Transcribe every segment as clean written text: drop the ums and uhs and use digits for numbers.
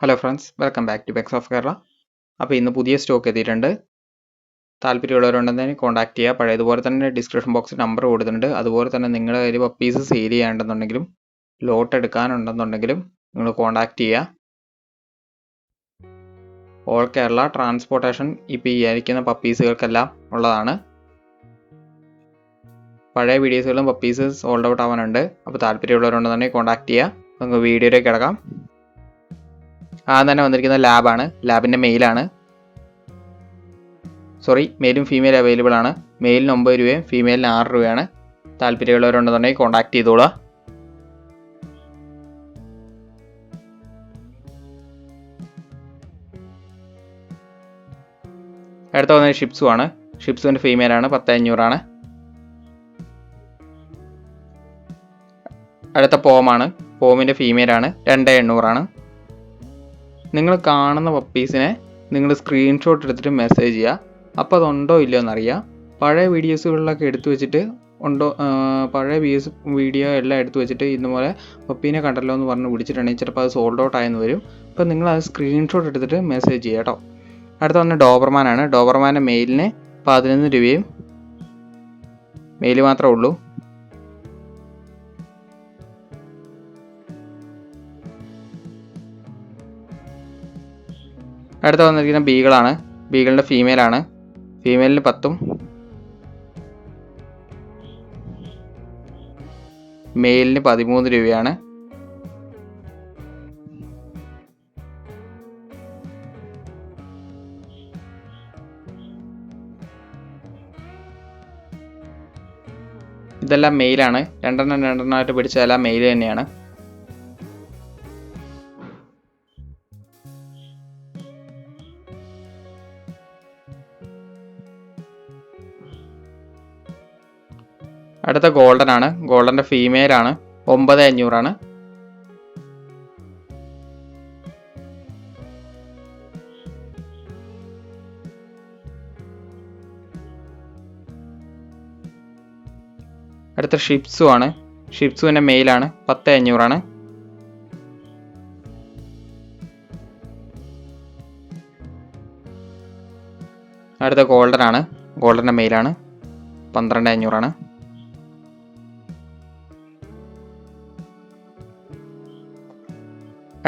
Hello friends, welcome back to peaks of Kerala. അപ്പോൾ ഇന്ന് പുതിയ സ്റ്റോക്ക് എത്തിയിട്ടുണ്ട്. താല്പര്യമുള്ളവരുണ്ടെങ്കിൽ കോൺടാക്ട് ചെയ്യുക. പഴയതുപോലെ തന്നെ ഡിസ്ക്രിപ്ഷൻ ബോക്സിൽ നമ്പർ കൊടുത്തിട്ടുണ്ട്. അതുപോലെ തന്നെ നിങ്ങളുടെ കയ്യിൽ പപ്പീസ് സെയിൽ ചെയ്യാനുണ്ടെന്നുണ്ടെങ്കിലും ലോട്ട് എടുക്കാനുണ്ടെന്നുണ്ടെങ്കിലും നിങ്ങൾ കോൺടാക്ട് ചെയ്യുക. ഓൾ കേരള ട്രാൻസ്പോർട്ടേഷൻ ഇപ്പോൾ ഈ ആയിരിക്കുന്ന പപ്പീസുകൾക്കെല്ലാം ഉള്ളതാണ്. പഴയ വീഡിയോസുകളും പപ്പീസ് സോൾഡ് ഔട്ട് ആവാനുണ്ട്. അപ്പോൾ താല്പര്യമുള്ളവരുണ്ടെന്നുണ്ടെങ്കിൽ കോൺടാക്ട് ചെയ്യുക. നമുക്ക് വീഡിയോയിലേക്ക് കിടക്കാം. തന്നെ വന്നിരിക്കുന്ന ലാബാണ്. ലാബിൻ്റെ മെയിലാണ്. മെയിലും ഫീമെയിൽ അവൈലബിൾ ആണ്. മെയിലിന് 9 രൂപയും ഫീമെയിലിന് 6 രൂപയാണ്. താല്പര്യമുള്ളവരുണ്ടെന്നുണ്ടെങ്കിൽ കോൺടാക്ട് ചെയ്തോളൂ. അടുത്ത വന്നത് ഷിപ്സു ആണ്. ഷിപ്സുവിൻ്റെ ഫീമെയിലാണ്. 10,500 അടുത്ത പോമാണ്. പോമിൻ്റെ ഫീമെയിലാണ്. 2,800. നിങ്ങൾ കാണുന്ന പപ്പീസിനെ നിങ്ങൾ സ്ക്രീൻഷോട്ട് എടുത്തിട്ട് മെസ്സേജ് ചെയ്യുക. അപ്പോൾ അതുണ്ടോ ഇല്ലയോ എന്നറിയാം. പഴയ വീഡിയോസുകളിലൊക്കെ എടുത്തു വെച്ചിട്ട് പഴയ വീഡിയോ എല്ലാം എടുത്തു വെച്ചിട്ട് ഇതുപോലെ പപ്പീനെ കണ്ടല്ലോ എന്ന് പറഞ്ഞ് വിളിച്ചിട്ടുണ്ടെങ്കിൽ ചിലപ്പോൾ അത് സോൾഡ് ഔട്ട് ആയെന്ന് വരും. അപ്പോൾ നിങ്ങൾ അത് സ്ക്രീൻഷോട്ട് എടുത്തിട്ട് മെസ്സേജ് ചെയ്യുക കേട്ടോ. അടുത്ത വന്ന് ഡോബർമാനാണ്. ഡോബർമാൻ്റെ മെയിലിന് 11 രൂപയും മെയിൽ മാത്രമേ ഉള്ളൂ. അടുത്ത വന്നിരിക്കുന്ന ബീഗിളാണ്. ബീഗിളിൻ്റെ ഫീമെയിലാണ്. ഫീമെയിലിന് 10ഉം മെയിലിന് 13 രൂപയാണ്. ഇതെല്ലാം മെയിലാണ്. രണ്ടെണ്ണമായിട്ട് പിടിച്ചതെല്ലാം മെയിൽ തന്നെയാണ്. അടുത്ത ഗോൾഡൻ ആണ്. ഗോൾഡൻ്റെ ഫീമെയിലാണ്. 9,500. അടുത്ത ഷിപ്സു ആണ്. ഷിപ്സുവിൻ്റെ മെയിലാണ്. 10,500. അടുത്ത ഗോൾഡൻ ആണ്. ഗോൾഡൻ്റെ മെയിലാണ്. 12,500.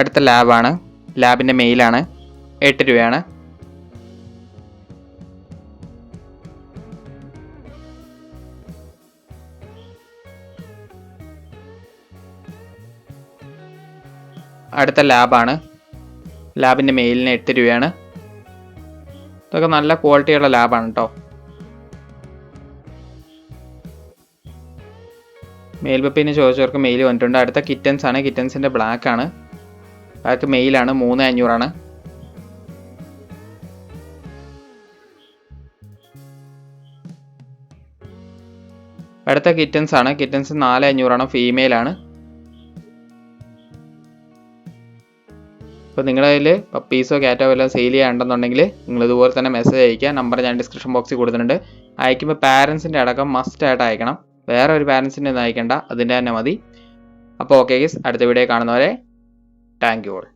അടുത്ത ലാബാണ്. ലാബിൻ്റെ മെയിലാണ്. 8 രൂപയാണ്. അടുത്ത ലാബാണ്. ലാബിൻ്റെ മെയിലിന് 8 രൂപയാണ്. ഇതൊക്കെ നല്ല ക്വാളിറ്റിയുള്ള ലാബാണ് കേട്ടോ. മെയിൽ പപ്പീനെ ചോദിച്ചവർക്ക് മെയിൽ വന്നിട്ടുണ്ട്. അടുത്ത കിറ്റൻസ് ആണ്. കിറ്റൻസിൻ്റെ ബ്ലാക്ക് ആണ്. ബ്ലാക്ക് മെയിലാണ്. 3,500. അടുത്ത കിറ്റൻസ് ആണ്. കിറ്റൻസ് 4,500. ഫീമെയിലാണ്. അപ്പോൾ നിങ്ങളുടെ കയ്യിൽ പപ്പീസോ ക്യാറ്റോ വല്ലതും സെയിൽ ചെയ്യാനുണ്ടെന്നുണ്ടെങ്കിൽ നിങ്ങൾ ഇതുപോലെ തന്നെ മെസ്സേജ് അയയ്ക്കുക. നമ്പർ ഞാൻ ഡിസ്ക്രിപ്ഷൻ ബോക്സിൽ കൊടുത്തിട്ടുണ്ട്. അയക്കുമ്പോൾ പാരൻസിൻ്റെ അടക്കം മസ്റ്റായിട്ട് അയക്കണം. വേറെ ഒരു പാരൻസിൻ്റെ ഒന്നും അയക്കേണ്ട, അതിൻ്റെ തന്നെ മതി. അപ്പോൾ ഓക്കെ ഗൈസ്, അടുത്ത വീഡിയോ കാണുന്നവരെ താങ്ക് യു ഓൾ.